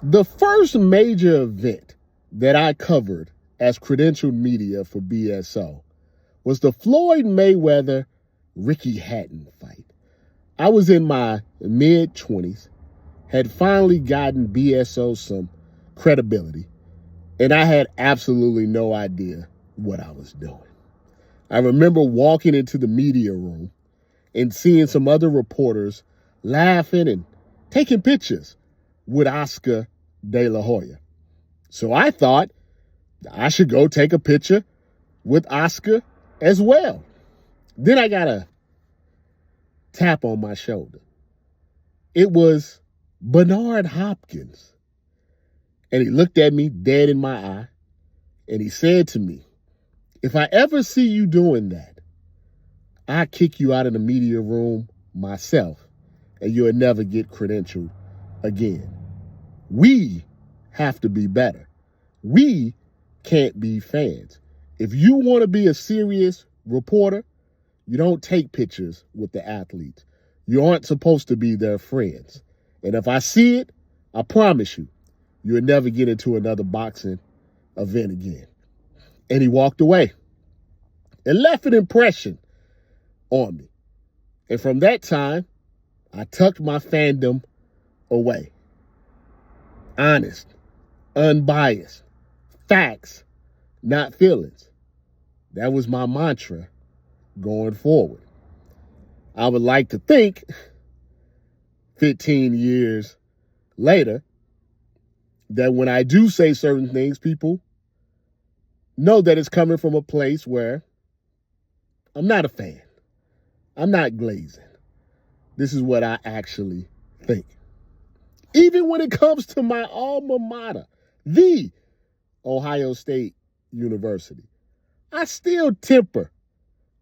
The first major event that I covered as credentialed media for BSO was the Floyd Mayweather Ricky Hatton fight. I was in my mid-20s, had finally gotten BSO some credibility, and I had absolutely no idea what I was doing. I remember walking into the media room and seeing some other reporters laughing and taking pictures with Oscar De La Hoya. So I thought I should go take a picture with Oscar as well. Then I got a tap on my shoulder. It was Bernard Hopkins. And he looked at me dead in my eye and he said to me, "If I ever see you doing that, I kick you out of the media room myself and you'll never get credentialed again. We have to be better. We can't be fans. If you want to be a serious reporter, you don't take pictures with the athletes. You aren't supposed to be their friends. And if I see it, I promise you, you'll never get into another boxing event again." And he walked away and left an impression on me. And from that time, I tucked my fandom away. Honest, unbiased, facts, not feelings. That was my mantra going forward. I would like to think 15 years later that when I do say certain things, people know that it's coming from a place where I'm not a fan. I'm not glazing. This is what I actually think. Even when it comes to my alma mater, the Ohio State University, I still temper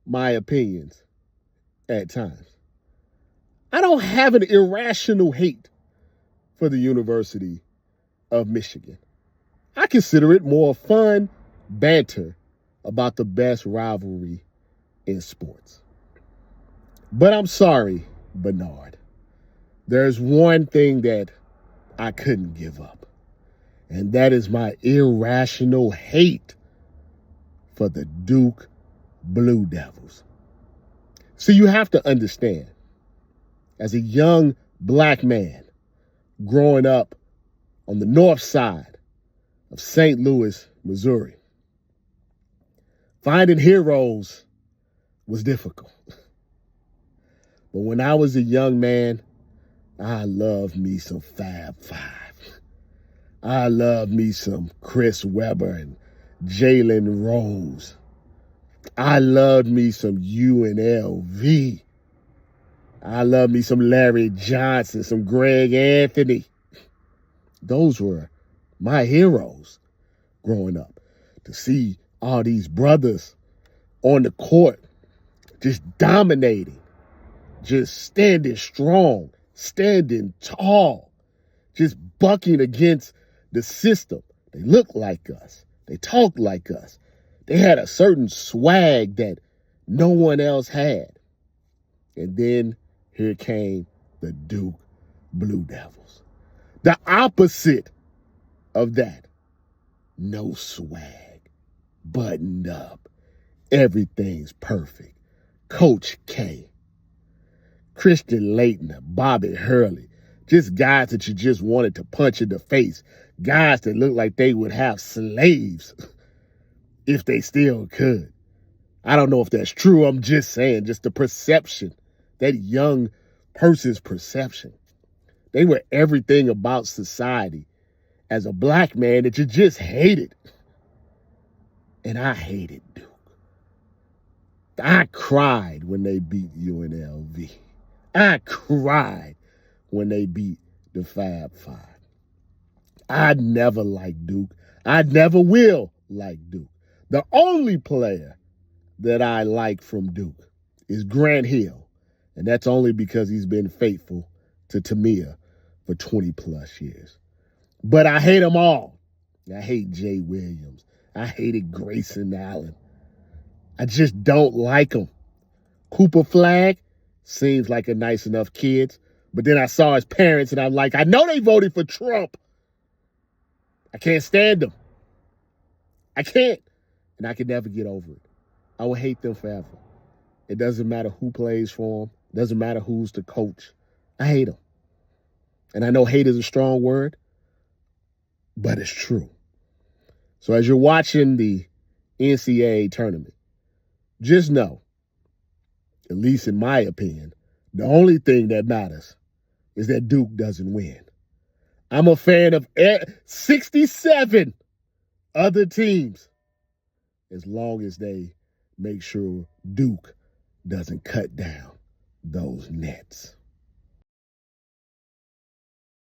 my opinions at times. I don't have an irrational hate for the University of Michigan. I consider it more fun banter about the best rivalry in sports. But I'm sorry, Bernard. There's one thing that I couldn't give up, and that is my irrational hate for the Duke Blue Devils. So you have to understand, as a young black man growing up on the north side of St. Louis, Missouri, finding heroes was difficult. But when I was a young man, I loved me some Fab Five. I loved me some Chris Webber and Jalen Rose. I loved me some UNLV. I loved me some Larry Johnson, some Greg Anthony. Those were my heroes growing up. To see all these brothers on the court just dominating, just standing strong, standing tall, just bucking against the system. They looked like us. They talked like us. They had a certain swag that no one else had. And then here came the Duke Blue Devils. The opposite of that. No swag. Buttoned up. Everything's perfect. Coach K. Christian Laettner, Bobby Hurley. Just guys that you just wanted to punch in the face. Guys that looked like they would have slaves if they still could. I don't know if that's true. I'm just saying, just the perception, that young person's perception. They were everything about society as a black man that you just hated. And I hated Duke. I cried when they beat UNLV. I cried when they beat the Fab Five. I never liked Duke. I never will like Duke. The only player that I like from Duke is Grant Hill, and that's only because he's been faithful to Tamia for 20 plus years. But I hate them all. I hate Jay Williams. I hated Grayson Allen. I just don't like him. Cooper Flagg seems like a nice enough kid, but then I saw his parents and I'm like, I know they voted for Trump, I can't stand them. I can't. And I can never get over it. I will hate them forever. It doesn't matter who plays for them. It doesn't matter who's the coach. I hate them. And I know hate is a strong word, but it's true. So as you're watching the NCAA tournament, just know, at least in my opinion, the only thing that matters is that Duke doesn't win. I'm a fan of 67 other teams as long as they make sure Duke doesn't cut down those nets.